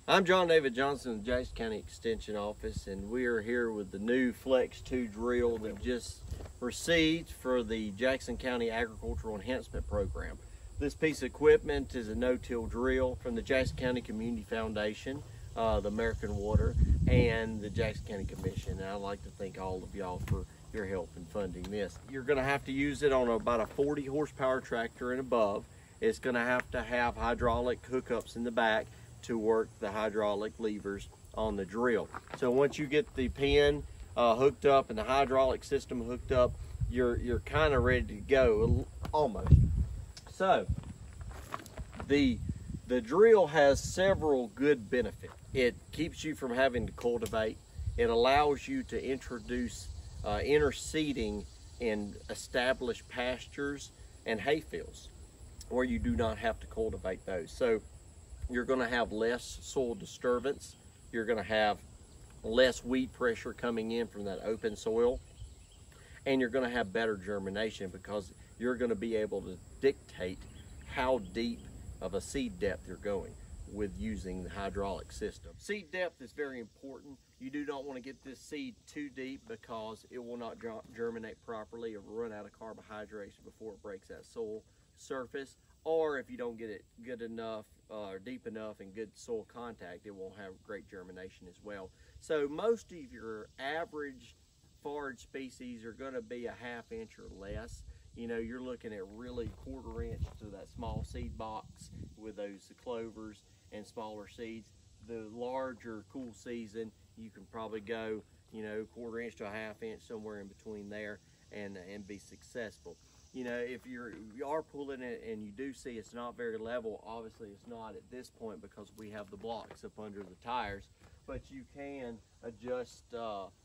I'm John David Johnson of the Jackson County Extension Office, and we are here with the new Flex 2 drill that just received for the Jackson County Agricultural Enhancement Program. This piece of equipment is a no-till drill from the Jackson County Community Foundation, the American Water, and the Jackson County Commission. And I'd like to thank all of y'all for your help in funding this. You're going to have to use it on about a 40 horsepower tractor and above. It's going to have hydraulic hookups in the back to work the hydraulic levers on the drill. So once you get the pin hooked up and the hydraulic system hooked up, you're kind of ready to go, almost. So the drill has several good benefits. It keeps you from having to cultivate. It allows you to introduce interseeding in established pastures and hay fields where you do not have to cultivate those. So you're going to have less soil disturbance. You're going to have less weed pressure coming in from that open soil. And you're going to have better germination because you're going to be able to dictate how deep of a seed depth you're going with using the hydraulic system. Seed depth is very important. You do not want to get this seed too deep because it will not germinate properly. It will run out of carbohydrates before it breaks that soil surface. Or if you don't get it good enough or deep enough and good soil contact, it won't have great germination as well. So most of your average forage species are going to be a ½ inch or less. You know, you're looking at really 1/4 inch to that small seed box with those clovers and smaller seeds. The larger cool season, you can probably go, you know, 1/4 inch to a ½ inch, somewhere in between there, and be successful. You know, if you are pulling it and you do see it's not very level, obviously it's not at this point because we have the blocks up under the tires, but you can adjust,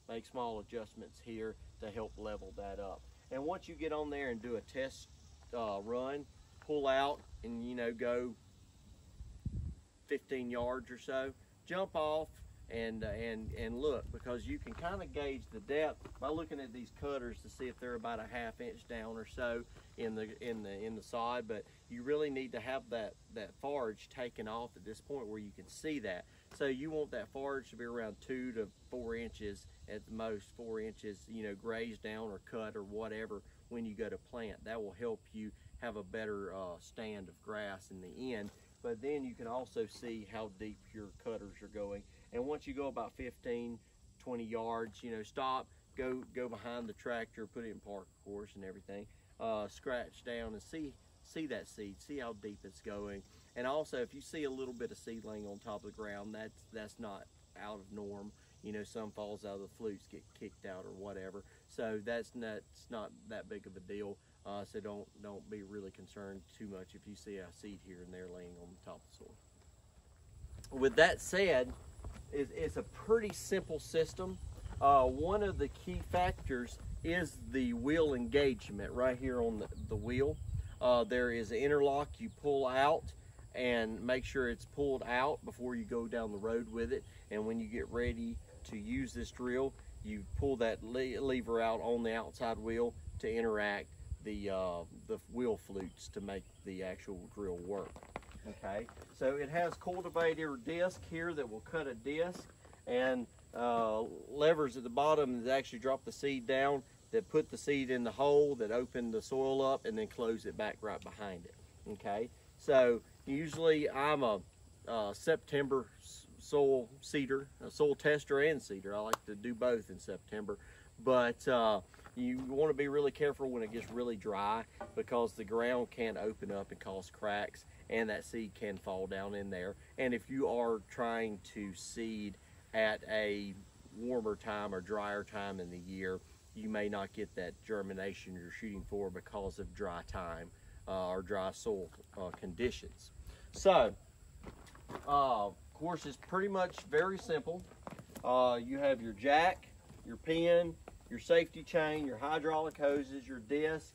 make small adjustments here to help level that up. And once you get on there and do a test run, pull out and, you know, go 15 yards or so, jump off and look, because you can kind of gauge the depth by looking at these cutters to see if they're about a ½ inch down or so in the sod. But you really need to have that forage taken off at this point where you can see that. So you want that forage to be around 2 to 4 inches at the most, 4 inches, you know, grazed down or cut or whatever when you go to plant. That will help you have a better stand of grass in the end. But then you can also see how deep your cutters are going. And once you go about 15, 20 yards, you know, stop, go behind the tractor, put it in park, of course, and everything. Scratch down and see that seed, see how deep it's going. And also, if you see a little bit of seed laying on top of the ground, that's not out of norm. You know, some falls out of the flutes, get kicked out or whatever. So that's not that big of a deal. So don't be really concerned too much if you see a seed here and there laying on the top of the soil. With that said, it's a pretty simple system. One of the key factors is the wheel engagement right here on the wheel. There is an interlock you pull out, and make sure it's pulled out before you go down the road with it. And when you get ready to use this drill, you pull that lever out on the outside wheel to interact the wheel flutes to make the actual drill work. Okay, so it has cultivator disc here that will cut a disc, and levers at the bottom that actually drop the seed down, that put the seed in the hole, that open the soil up, and then close it back right behind it. Okay, so usually I'm a September soil seeder, a soil tester and seeder. I like to do both in September, but you want to be really careful when it gets really dry, because the ground can open up and cause cracks, and that seed can fall down in there. And if you are trying to seed at a warmer time or drier time in the year, you may not get that germination you're shooting for because of dry time or dry soil conditions. So, of course, it's pretty much very simple. You have your jack, your pin, your safety chain, your hydraulic hoses, your disc.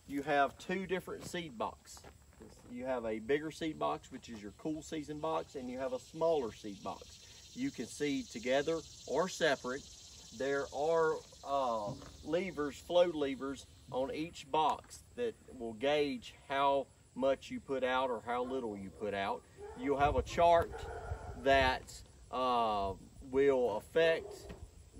You have 2 different seed boxes. You have a bigger seed box, which is your cool season box, and you have a smaller seed box. You can seed together or separate. There are levers, flow levers on each box that will gauge how much you put out or how little you put out. You'll have a chart that will affect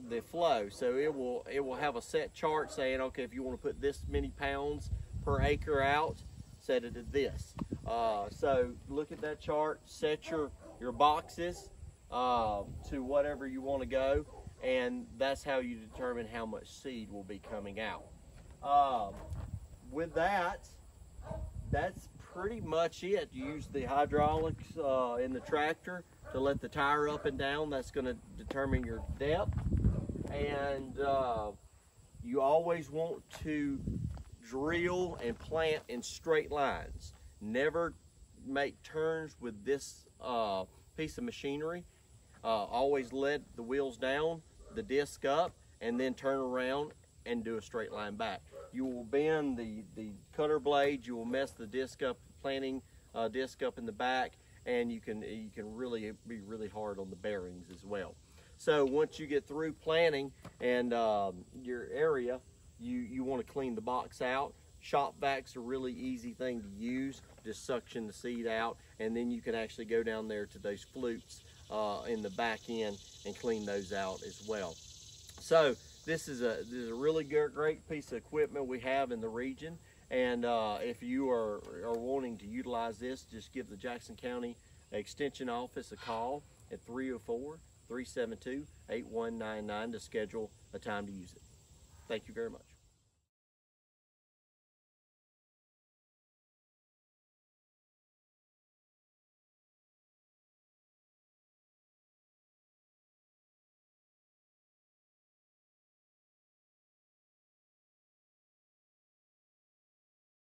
the flow. So it will have a set chart saying, okay, if you want to put this many pounds per acre out, set it at this. So look at that chart, set your boxes to whatever you want to go, and that's how you determine how much seed will be coming out. With that, that's pretty much it. You use the hydraulics in the tractor to let the tire up and down. That's going to determine your depth. And you always want to drill and plant in straight lines. Never make turns with this piece of machinery. Always let the wheels down, the disc up, and then turn around and do a straight line back. You will bend the cutter blades, you will mess the disc up, planting disc up in the back, and you can really be really hard on the bearings as well. So once you get through planting and your area, you want to clean the box out. Shop vacs are a really easy thing to use. Just suction the seed out, and then you can actually go down there to those flutes in the back end and clean those out as well. So this is a really great piece of equipment we have in the region, and if you are wanting to utilize this, just give the Jackson County Extension Office a call at 304-372-8199 to schedule a time to use it. Thank you very much.